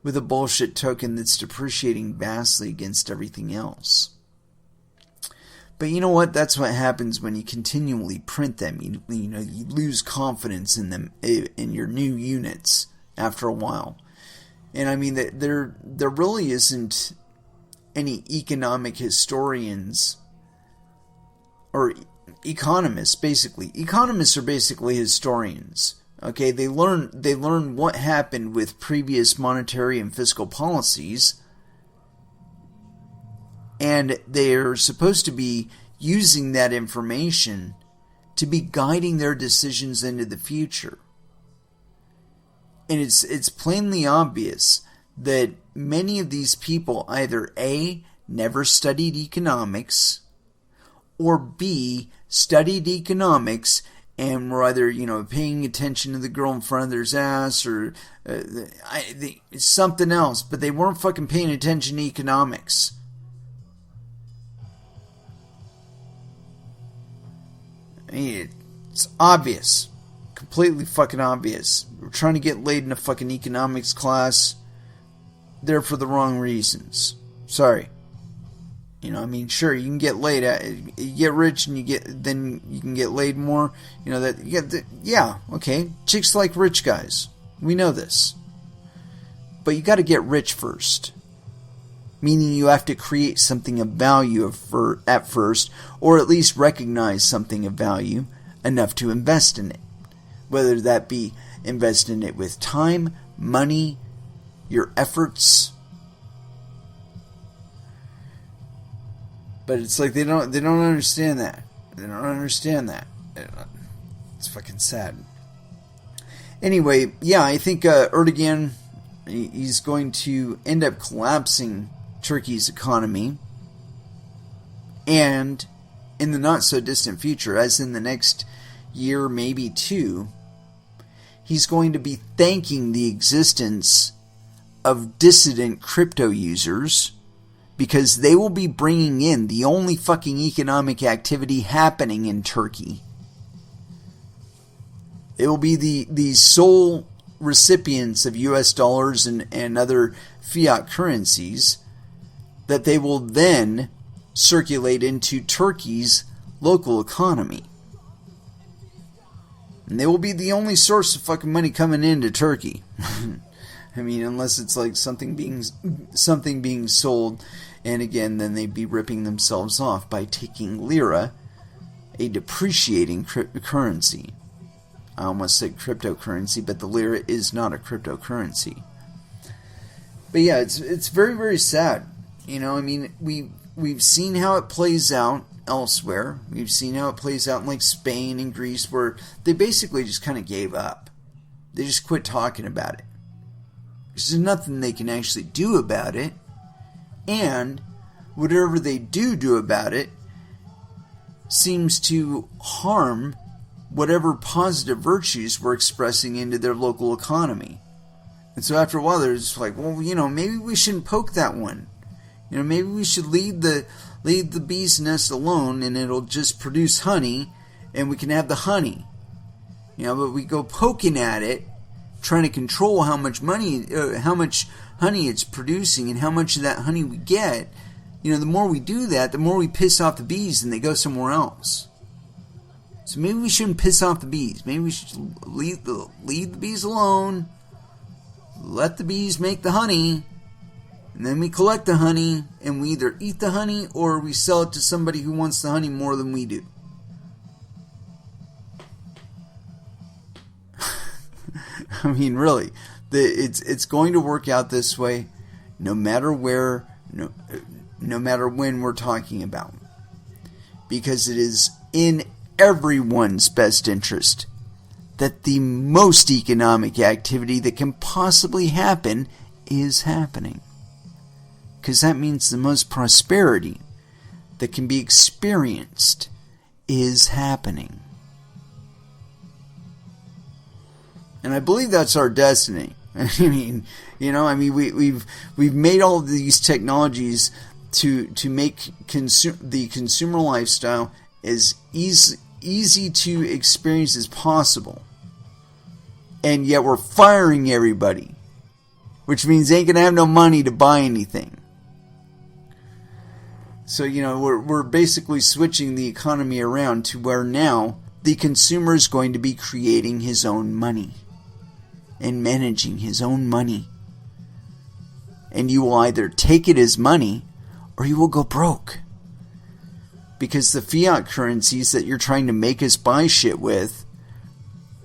bullshit token that's depreciating vastly against everything else. But you know what? That's what happens when you continually print them. You lose confidence in them, in your new units after a while. And I mean, there really isn't any economic historians or economists, basically. Economists are basically historians. Okay, they learn what happened with previous monetary and fiscal policies, and they're supposed to be using that information to be guiding their decisions into the future. And it's plainly obvious that many of these people either A, never studied economics, or B, studied economics and were either, paying attention to the girl in front of their ass or something else, but they weren't fucking paying attention to economics. I mean, it's obvious. Completely fucking obvious. We're trying to get laid in a fucking economics class. There for the wrong reasons. Sorry. Sure, you can get laid. You get rich, and then you can get laid more. Yeah, okay. Chicks like rich guys. We know this. But you got to get rich first. Meaning you have to create something of value at first, or at least recognize something of value enough to invest in it. Whether that be invest in it with time, money, your efforts. But it's like they don't understand that. They don't understand that. It's fucking sad. Anyway, yeah, I think Erdogan, he's going to end up collapsing Turkey's economy. And in the not so distant future, as in the next year, maybe two, he's going to be thanking the existence of dissident crypto users, because they will be bringing in the only fucking economic activity happening in Turkey. It will be the sole recipients of US dollars and other fiat currencies that they will then circulate into Turkey's local economy. And they will be the only source of fucking money coming into Turkey. I mean, unless it's like something being sold, and again, then they'd be ripping themselves off by taking lira, a depreciating currency. I almost said cryptocurrency, but the lira is not a cryptocurrency. But yeah, it's very, very sad. We've seen how it plays out elsewhere. We've seen how it plays out in like Spain and Greece, where they basically just kind of gave up. They just quit talking about it. There's nothing they can actually do about it. And whatever they do about it seems to harm whatever positive virtues we're expressing into their local economy. And so after a while, they're just like, well, maybe we shouldn't poke that one. Maybe we should leave the bee's nest alone, and it'll just produce honey, and we can have the honey. But we go poking at it, trying to control how much honey it's producing, and how much of that honey we get. The more we do that, the more we piss off the bees, and they go somewhere else. So maybe we shouldn't piss off the bees. Maybe we should leave the bees alone. Let the bees make the honey. And then we collect the honey, and we either eat the honey or we sell it to somebody who wants the honey more than we do. I mean, really, it's going to work out this way, no matter where, no matter when we're talking about, because it is in everyone's best interest that the most economic activity that can possibly happen is happening. Because that means the most prosperity that can be experienced is happening. And I believe that's our destiny. We've made all of these technologies to make the consumer lifestyle as easy to experience as possible. And yet we're firing everybody, which means they ain't gonna have no money to buy anything. So, we're basically switching the economy around to where now the consumer is going to be creating his own money and managing his own money. And you will either take it as money or you will go broke. Because the fiat currencies that you're trying to make us buy shit with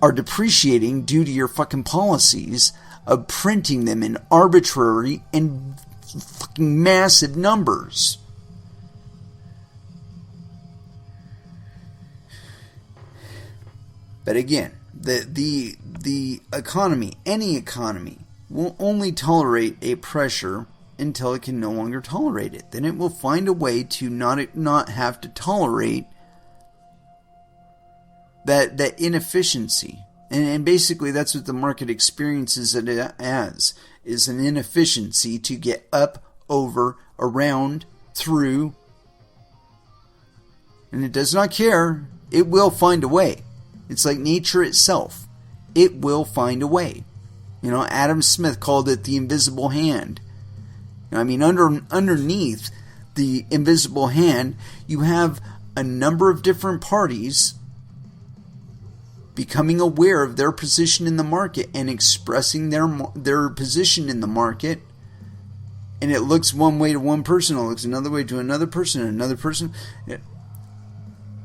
are depreciating due to your fucking policies of printing them in arbitrary and fucking massive numbers. But again, the economy, any economy, will only tolerate a pressure until it can no longer tolerate it. Then it will find a way to not have to tolerate that inefficiency. And basically that's what the market experiences it as, is an inefficiency to get up, over, around, through. And it does not care. It will find a way. It's like nature itself. It will find a way. You know, Adam Smith called it the invisible hand. I mean, underneath the invisible hand, you have a number of different parties becoming aware of their position in the market and expressing their position in the market. And it looks one way to one person, it looks another way to another person, and another person.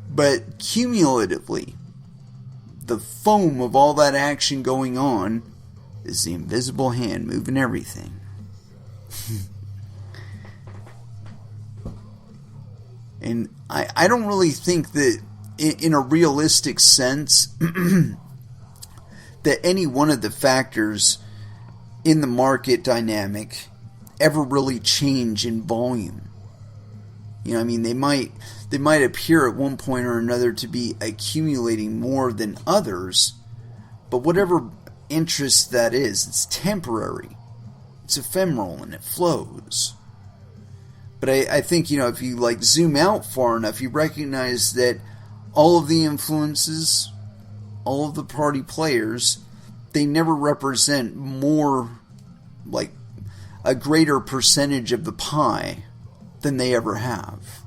But cumulatively, the foam of all that action going on is the invisible hand moving everything. And I don't really think that in a realistic sense that any one of the factors in the market dynamic ever really change in volume. You know, I mean, they might appear at one point or another to be accumulating more than others, but whatever interest that is, it's temporary. It's ephemeral and it flows. But I think, you know, if you like zoom out far enough, you recognize that all of the influences, all of the party players, they never represent more, like, a greater percentage of the pie than they ever have.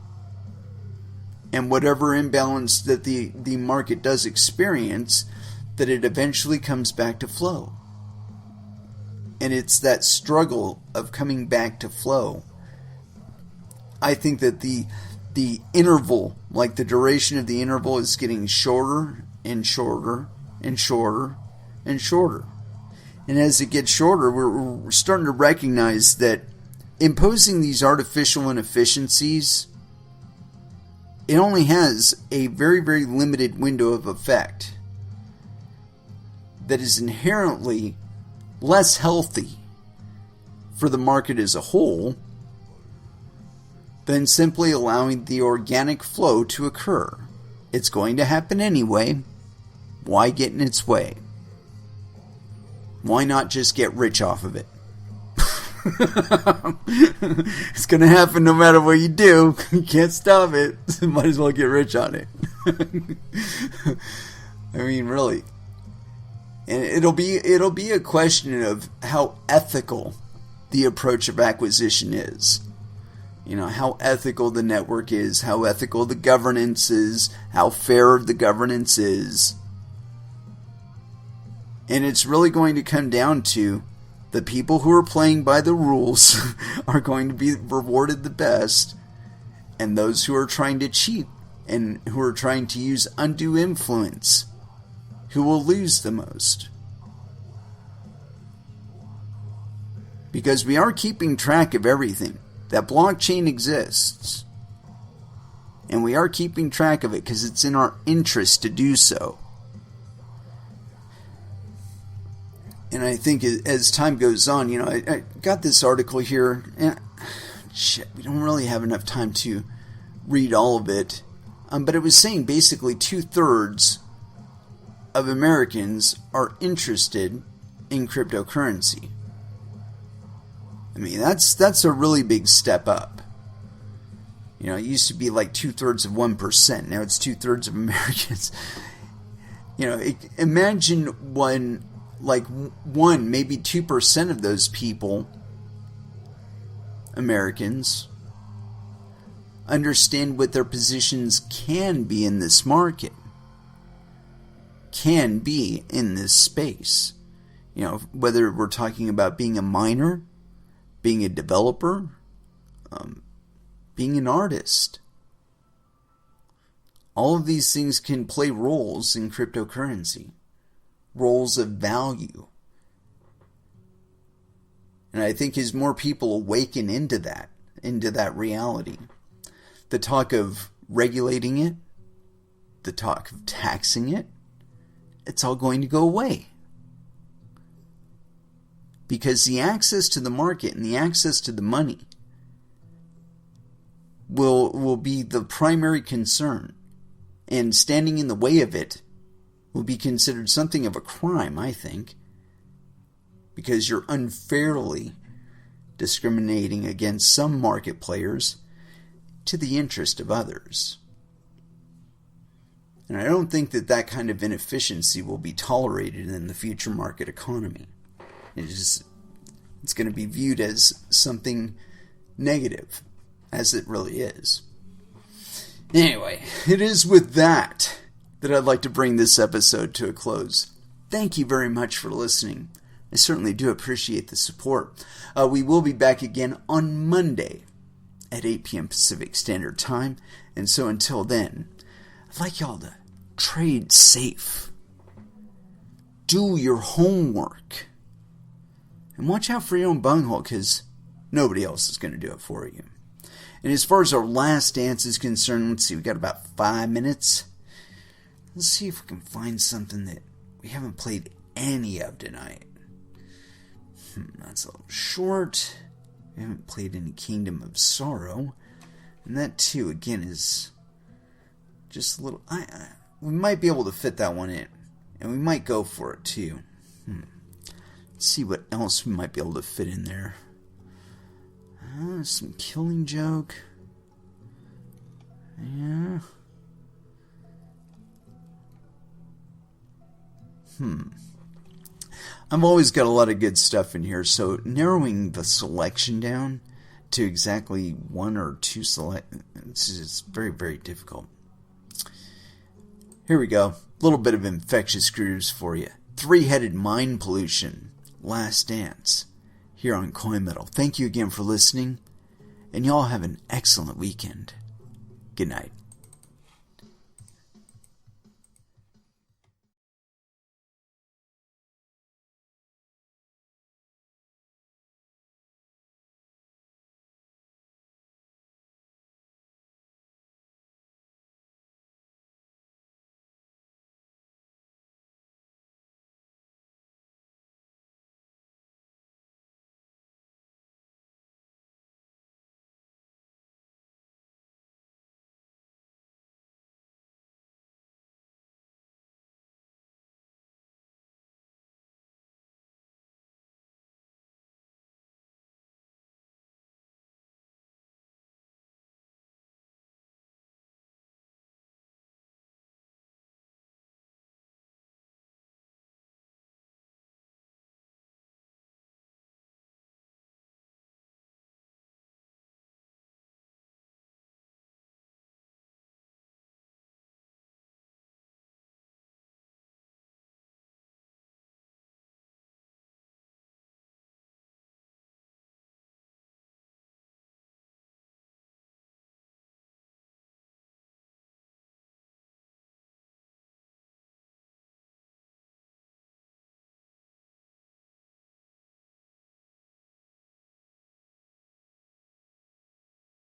And whatever imbalance that the market does experience, that it eventually comes back to flow. And it's that struggle of coming back to flow. I think that the interval, like the duration of the interval, is getting shorter and shorter and shorter and shorter. And as it gets shorter, we're starting to recognize that imposing these artificial inefficiencies, it only has a very, very limited window of effect that is inherently less healthy for the market as a whole than simply allowing the organic flow to occur. It's going to happen anyway. Why get in its way? Why not just get rich off of it? It's going to happen no matter what you do. You can't stop it. Might as well get rich on it. I mean, really. And it'll be a question of how ethical the approach of acquisition is. You know, how ethical the network is, how ethical the governance is, how fair the governance is. And it's really going to come down to the people who are playing by the rules are going to be rewarded the best, and those who are trying to cheat and who are trying to use undue influence, who will lose the most. Because we are keeping track of everything. That blockchain exists. And we are keeping track of it because it's in our interest to do so. And I think as time goes on, you know, I got this article here. And we don't really have enough time to read all of it. But it was saying basically 2/3 of Americans are interested in cryptocurrency. I mean, that's a really big step up. You know, it used to be like 2/3 of 1%. Now it's 2/3 of Americans. You know, imagine when, like, 1, maybe 2% of those people, Americans, understand what their positions can be in this market, can be in this space. You know, whether we're talking about being a miner, being a developer, being an artist. All of these things can play roles in cryptocurrency, roles of value. And I think as more people awaken into that reality, the talk of regulating it, the talk of taxing it, it's all going to go away. Because the access to the market and the access to the money will be the primary concern. And standing in the way of it will be considered something of a crime, I think. Because you're unfairly discriminating against some market players to the interest of others. And I don't think that kind of inefficiency will be tolerated in the future market economy. It's going to be viewed as something negative, as it really is. Anyway, it is with that I'd like to bring this episode to a close. Thank you very much for listening. I certainly do appreciate the support. We will be back again on Monday at 8 p.m. Pacific Standard Time. And so until then, I'd like y'all to trade safe. Do your homework. And watch out for your own bunghole, because nobody else is going to do it for you. And as far as our last dance is concerned, let's see, we got about 5 minutes. Let's see if we can find something that we haven't played any of tonight. That's a little short. We haven't played any Kingdom of Sorrow. And that, too, again, is just a little... we might be able to fit that one in. And we might go for it, too. Let's see what else we might be able to fit in there. Some Killing Joke. Yeah. I've always got a lot of good stuff in here, so narrowing the selection down to exactly one or two it's very, very difficult. Here we go. A little bit of Infectious Grooves for you. Three-Headed Mind Pollution. Last Dance. Here on Coin Metal. Thank you again for listening, and y'all have an excellent weekend. Good night.